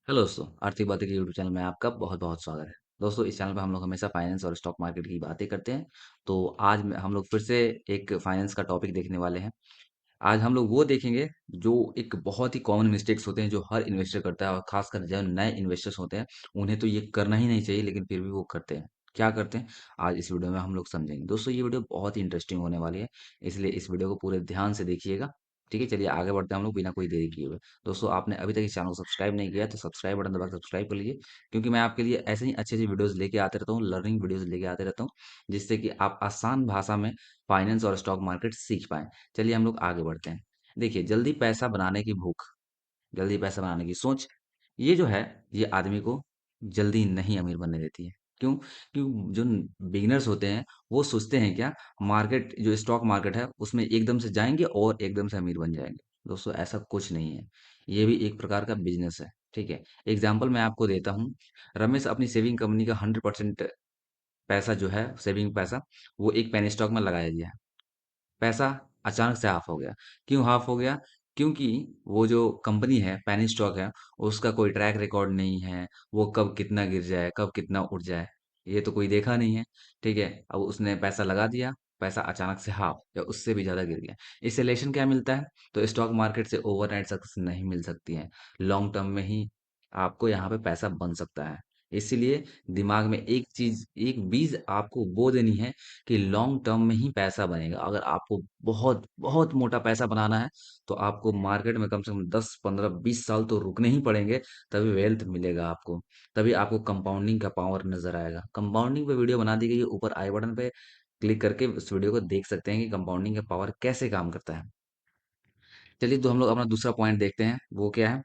Hello दोस्तों, आर्थिक बातें के यूट्यूब चैनल में आपका बहुत-बहुत स्वागत है। दोस्तों, इस चैनल पे हम लोग हमेशा फाइनेंस और स्टॉक मार्केट की बातें करते हैं। तो आज हम लोग फिर से एक फाइनेंस का टॉपिक देखने वाले हैं। आज हम लोग वो देखेंगे जो एक बहुत ही कॉमन मिस्टेक्स होते हैं जो हर इन्वेस्टर करता है और खासकर जो नए इन्वेस्टर्स होते हैं, उन्हें तो ये करना ही नहीं चाहिए लेकिन फिर भी वो करते हैं। क्या करते हैं? आज इस वीडियो में हम लोग समझेंगे। दोस्तों, ये वीडियो बहुत ही इंटरेस्टिंग होने वाली है, इसलिए इस वीडियो को पूरे ध्यान से देखिएगा। ठीक है, चलिए आगे बढ़ते हैं हम लोग बिना कोई देरी किए हुए। दोस्तों, आपने अभी तक इस चैनल को सब्सक्राइब नहीं किया है तो सब्सक्राइब बटन दबा के सब्सक्राइब कर लीजिए, क्योंकि मैं आपके लिए ऐसे ही अच्छी-अच्छी वीडियोज़ लेके आते रहता हूँ, लर्निंग वीडियोज़ लेके आते रहता हूँ, जिससे कि आप आसान भाषा में फाइनेंस और स्टॉक मार्केट सीख पाएँ। चलिए हम लोग आगे बढ़ते हैं। देखिए, जल्दी पैसा बनाने की भूख, जल्दी पैसा बनाने की सोच, ये जो है, ये आदमी को जल्दी नहीं अमीर बनने देती है। क्यों? क्यों जो बिगिनर्स होते हैं, वो सोचते हैं क्या, मार्केट जो स्टॉक मार्केट है, उसमें एकदम से जाएँगे और एकदम से अमीर बन जाएँगे। दोस्तों, ऐसा कुछ नहीं है। ये भी एक प्रकार का बिज़नेस है, ठीक है? एग्ज़ाम्पल मैं आपको देता हूँ। रमेश अपनी सेविंग कंपनी का 100% पैसा जो है, सेविंग पैसा, वो एक पेनी स्टॉक में लगाया दिया। पैसा अचानक से हाफ हो गया। क्यों हाफ हो गया? क्योंकि वो जो कंपनी है, पेनी स्टॉक है, उसका कोई ट्रैक रिकॉर्ड नहीं है। वो कब कितना गिर जाए, कब कितना उठ जाए, ये तो कोई देखा नहीं है। ठीक है? अब उसने पैसा लगा दिया, पैसा अचानक से हाफ या उससे भी ज़्यादा गिर गया। इससे लेसन क्या मिलता है? तो स्टॉक मार्केट से ओवरनाइट सक्सेस नहीं मिल सकती है। लॉन्ग टर्म में ही आपको यहाँ पे पैसा बन सकता है। इसीलिए दिमाग में एक चीज़, एक बीज आपको बो देनी है कि लॉन्ग टर्म में ही पैसा बनेगा। अगर आपको बहुत बहुत मोटा पैसा बनाना है तो आपको मार्केट में कम से कम 10 15 20 साल तो रुकने ही पड़ेंगे, तभी वेल्थ मिलेगा आपको। तभी आपको कंपाउंडिंग का पावर नजर आएगा। कंपाउंडिंग पे वीडियो बना दी गई है, ऊपर आई बटन पे क्लिक करके उस वीडियो को देख सकते हैं कि कंपाउंडिंग का पावर कैसे काम करता है। चलिए, तो हम लोग अपना दूसरा पॉइंट देखते हैं, वो क्या है।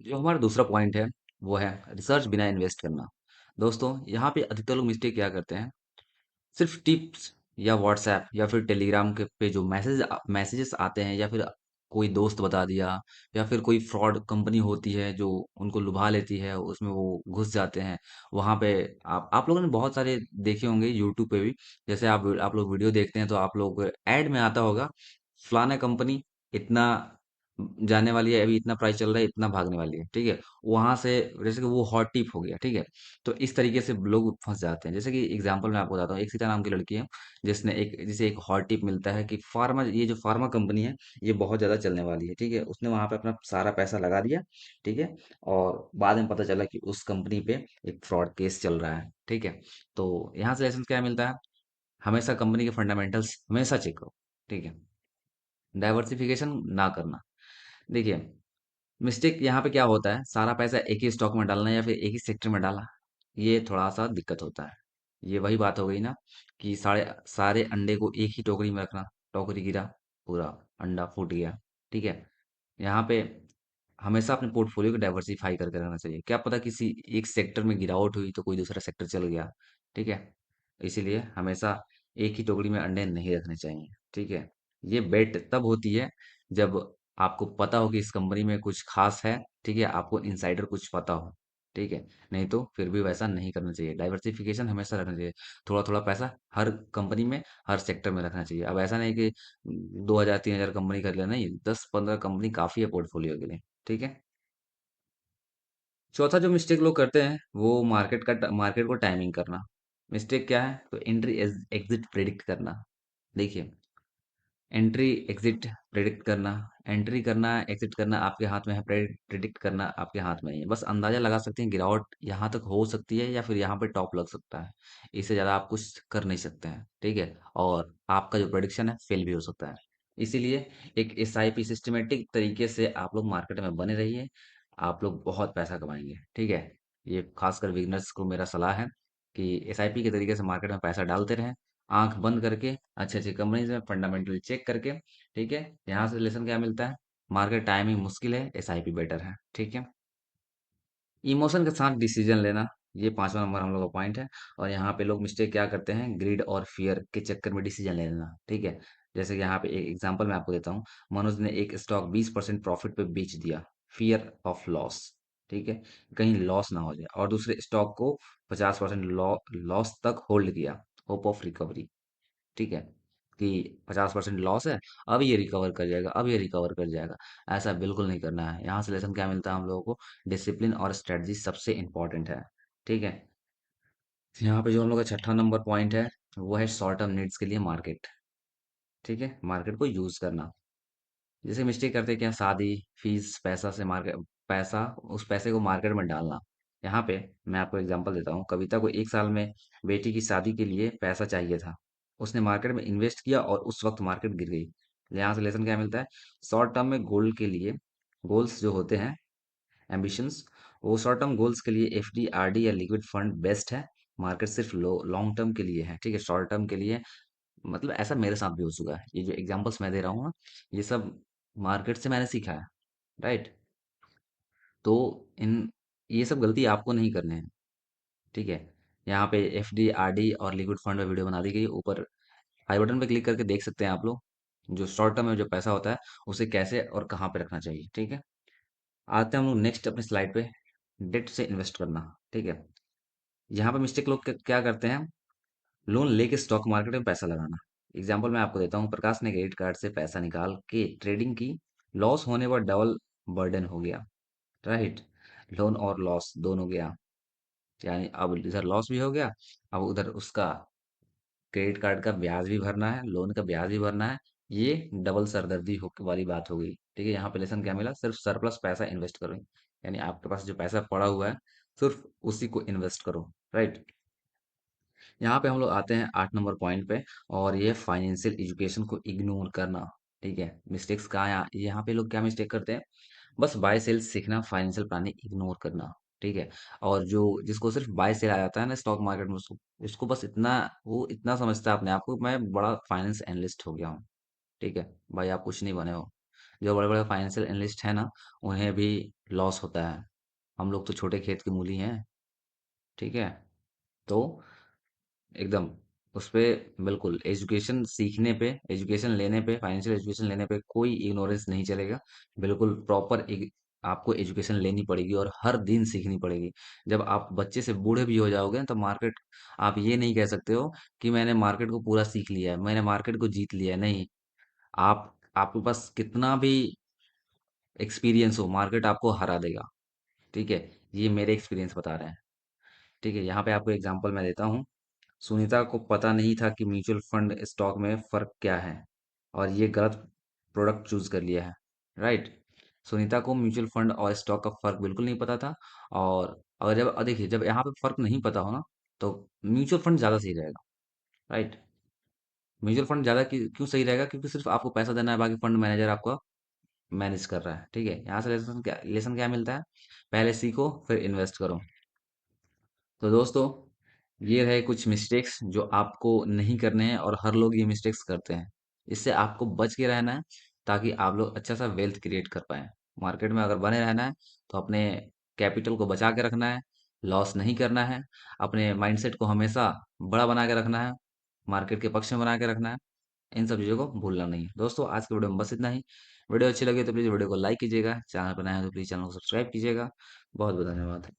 जो हमारा दूसरा पॉइंट है, वो है रिसर्च बिना इन्वेस्ट करना। दोस्तों, यहाँ पे अधिकतर लोग मिस्टेक क्या करते हैं, सिर्फ टिप्स या व्हाट्सएप या फिर टेलीग्राम के पे जो मैसेजेस आते हैं, या फिर कोई दोस्त बता दिया, या फिर कोई फ्रॉड कंपनी होती है जो उनको लुभा लेती है, उसमें वो घुस जाते हैं। वहां पे आप लोगों ने बहुत सारे देखे होंगे यूट्यूब पे भी। जैसे आप लोग वीडियो देखते हैं तो आप लोग ऐड में आता होगा, फलाना कंपनी इतना जाने वाली है, अभी इतना प्राइस चल रहा है, इतना भागने वाली है। ठीक है? वहां से जैसे कि वो हॉट टिप हो गया। ठीक है? तो इस तरीके से लोग फंस जाते हैं। जैसे कि एग्जांपल मैं आपको बताता हूँ, एक सीता नाम की लड़की है, जिसे एक हॉट टिप मिलता है कि ये जो फार्मा कंपनी है, ये बहुत ज्यादा चलने वाली है। ठीक है? उसने वहां पे अपना सारा पैसा लगा दिया। ठीक है? और बाद में पता चला कि उस कंपनी पे एक फ्रॉड केस चल रहा है। ठीक है? तो यहाँ से लेसन क्या मिलता है, हमेशा कंपनी के फंडामेंटल्स हमेशा चेक करो। ठीक है? डाइवर्सिफिकेशन ना करना। देखिए, मिस्टेक यहाँ पे क्या होता है, सारा पैसा एक ही स्टॉक में डालना या फिर एक ही सेक्टर में डालना, ये थोड़ा सा दिक्कत होता है। ये वही बात हो गई ना, कि सारे सारे अंडे को एक ही टोकरी में रखना, टोकरी गिरा, पूरा अंडा फूट गया। ठीक है? यहाँ पे हमेशा अपने पोर्टफोलियो को डाइवर्सिफाई करके रखना चाहिए। क्या पता किसी एक सेक्टर में गिरावट हुई तो कोई दूसरा सेक्टर चल गया। ठीक है? इसीलिए हमेशा एक ही टोकरी में अंडे नहीं रखने चाहिए। ठीक है? ये बेट तब होती है जब आपको पता हो कि इस कंपनी में कुछ खास है। ठीक है? आपको इनसाइडर कुछ पता हो। ठीक है? नहीं तो फिर भी वैसा नहीं करना चाहिए। डाइवर्सिफिकेशन हमेशा रखना चाहिए। थोड़ा थोड़ा पैसा हर कंपनी में, हर सेक्टर में रखना चाहिए। अब ऐसा नहीं कि 2000 3000 कंपनी कर लेना, नहीं, 10 15 कंपनी काफी है पोर्टफोलियो के लिए। ठीक है? चौथा जो मिस्टेक लोग करते हैं, वो मार्केट को टाइमिंग करना। मिस्टेक क्या है, तो एंट्री एग्जिट प्रेडिक्ट करना। देखिए, एंट्री एग्जिट प्रेडिक्ट करना, एंट्री करना एग्जिट करना आपके हाथ में है, प्रेडिक्ट करना आपके हाथ में नहीं है। बस अंदाजा लगा सकते हैं गिरावट यहाँ तक हो सकती है या फिर यहाँ पे टॉप लग सकता है। इससे ज्यादा आप कुछ कर नहीं सकते हैं। ठीक है? और आपका जो प्रेडिक्शन है फेल भी हो सकता है। इसीलिए एक एसआईपी सिस्टमेटिक तरीके से आप लोग मार्केट में बने रहिए, आप लोग बहुत पैसा कमाएंगे। ठीक है? ये खासकर बिगनर्स को मेरा सलाह है कि एसआईपी के तरीके से मार्केट में पैसा डालते रहें, आंख बंद करके, अच्छी अच्छी कंपनीज में फंडामेंटल चेक करके। ठीक है? यहाँ से लेसन क्या मिलता है, मार्केट टाइमिंग मुश्किल है, एसआईपी बेटर है। ठीक है? इमोशन के साथ डिसीजन लेना, ये पांचवा नंबर हम लोग का पॉइंट है। और यहाँ पे लोग मिस्टेक क्या करते हैं, ग्रीड और फियर के चक्कर में डिसीजन ले लेना। ठीक है? जैसे कि यहाँ पे एक एग्जांपल मैं आपको देता हूँ। मनोज ने एक स्टॉक 20% प्रॉफिट पे बेच दिया, फियर ऑफ लॉस। ठीक है? कहीं लॉस ना हो जाए, और दूसरे स्टॉक को 50% लॉस तक होल्ड किया, होप ऑफ रिकवरी। ठीक है? कि 50% लॉस है, अब ये रिकवर कर जाएगा, अब ये रिकवर कर जाएगा। ऐसा बिल्कुल नहीं करना है। यहाँ से लेसन क्या मिलता है हम लोगों को? डिसिप्लिन और स्ट्रेटजी सबसे इंपॉर्टेंट है। ठीक है। यहाँ पे जो हम लोग का छठा नंबर पॉइंट है, वो है शॉर्ट टर्म नीड्स के लिए मार्केट। ठीक है, मार्केट को यूज करना। जैसे मिस्टेक करते हैं क्या, शादी, फीस, पैसा से मार्केट, पैसा, उस पैसे को मार्केट में डालना। यहाँ पे मैं आपको एग्जांपल देता हूँ। कविता को 1 साल में बेटी की शादी के लिए पैसा चाहिए था। उसने मार्केट में इन्वेस्ट किया और उस वक्त मार्केट गिर गई। यहाँ से लेसन क्या मिलता है? शॉर्ट टर्म में गोल के लिए, गोल्स जो होते हैं, एम्बिशंस, वो शॉर्ट टर्म गोल्स के लिए एफडी, आरडी या लिक्विड फंड बेस्ट है। मार्केट सिर्फ लॉन्ग टर्म के लिए है। ठीक है, शॉर्ट टर्म के लिए, मतलब ऐसा मेरे साथ भी हो चुका है। ये जो एग्जांपल्स मैं दे रहा हूँ ना, ये सब मार्केट से मैंने सीखा है। राइट। तो इन ये सब गलती आपको नहीं करने हैं। ठीक है। यहाँ पे एफ डी, आर डी और लिक्विड फंड में वीडियो बना दी गई है। ऊपर आई बटन पे क्लिक करके देख सकते हैं आप लोग। जो शॉर्ट टर्म में जो पैसा होता है, उसे कैसे और कहाँ पे रखना चाहिए। ठीक है। आते हैं हम लोग नेक्स्ट अपनी स्लाइड पे, डेट से इन्वेस्ट करना। ठीक है। यहाँ पे मिस्टेक लोग क्या करते हैं? लोन लेके स्टॉक मार्केट में पैसा लगाना। एग्जाम्पल मैं आपको देता हूँ। प्रकाश ने क्रेडिट कार्ड से पैसा निकाल के ट्रेडिंग की, लॉस होने पर डबल बर्डन हो गया। राइट। लोन और लॉस दोनों गया। यानी अब इधर लॉस भी हो गया, अब उधर उसका क्रेडिट कार्ड का ब्याज भी भरना है, लोन का ब्याज भी भरना है। ये डबल सरदर्दी वाली बात हो गई। ठीक है। यहाँ पे लेसन क्या मिला? सिर्फ सरप्लस पैसा इन्वेस्ट करो। यानी आपके पास जो पैसा पड़ा हुआ है, सिर्फ उसी को इन्वेस्ट करो। राइट। यहाँ पे हम लोग आते हैं 8 नंबर पॉइंट पे, और ये फाइनेंशियल एजुकेशन को इग्नोर करना। ठीक है। मिस्टेक्स कहाँ है? यहाँ पे लोग क्या मिस्टेक करते हैं? बस बाय सेल सीखना, फाइनेंशियल प्लानिंग इग्नोर करना। ठीक है। और जो जिसको सिर्फ बाय सेल आ जाता है ना स्टॉक मार्केट में, उसको उसको बस इतना, वो इतना समझता है अपने आप को, मैं बड़ा फाइनेंस एनालिस्ट हो गया हूँ। ठीक है। भाई आप कुछ नहीं बने हो। जो बड़े बड़े फाइनेंशियल एनालिस्ट है ना, उन्हें भी लॉस होता है। हम लोग तो छोटे खेत की मूली हैं। ठीक है। तो एकदम उस पे, बिल्कुल एजुकेशन सीखने पे, एजुकेशन लेने पे, फाइनेंशियल एजुकेशन लेने पे कोई इग्नोरेंस नहीं चलेगा। बिल्कुल प्रॉपर आपको एजुकेशन लेनी पड़ेगी और हर दिन सीखनी पड़ेगी। जब आप बच्चे से बूढ़े भी हो जाओगे तो मार्केट, आप ये नहीं कह सकते हो कि मैंने मार्केट को पूरा सीख लिया है, मैंने मार्केट को जीत लिया है। नहीं। आप आपके पास कितना भी एक्सपीरियंस हो, मार्केट आपको हरा देगा। ठीक है। ये मेरे एक्सपीरियंस बता रहे हैं। ठीक है। यहाँ पे आपको एग्जांपल मैं देता हूँ। सुनीता को पता नहीं था कि म्यूचुअल फंड स्टॉक में फर्क क्या है, और ये गलत प्रोडक्ट चूज कर लिया है। राइट। सुनीता को म्यूचुअल फंड और स्टॉक का फर्क बिल्कुल नहीं पता था। और अगर जब देखिए, जब यहाँ पे फर्क नहीं पता हो ना, तो म्यूचुअल फंड ज्यादा सही रहेगा। राइट। म्यूचुअल फंड ज्यादा क्यों सही रहेगा? क्योंकि सिर्फ आपको पैसा देना है, बाकी फंड मैनेजर आपका मैनेज कर रहा है। ठीक है। यहाँ से लेसन क्या मिलता है? पहले सीखो, फिर इन्वेस्ट करो। तो दोस्तों, ये रहे कुछ मिस्टेक्स जो आपको नहीं करने हैं, और हर लोग ये मिस्टेक्स करते हैं। इससे आपको बच के रहना है, ताकि आप लोग अच्छा सा वेल्थ क्रिएट कर पाए। मार्केट में अगर बने रहना है, तो अपने कैपिटल को बचा के रखना है, लॉस नहीं करना है, अपने माइंडसेट को हमेशा बड़ा बना के रखना है, मार्केट के पक्ष में बना के रखना है। इन सब चीज़ों को भूलना नहीं है। दोस्तों, आज के वीडियो में बस इतना ही। वीडियो अच्छी लगी तो प्लीज़ वीडियो को लाइक कीजिएगा, चैनल पर नए हैं तो प्लीज़ चैनल को सब्सक्राइब कीजिएगा। बहुत बहुत धन्यवाद।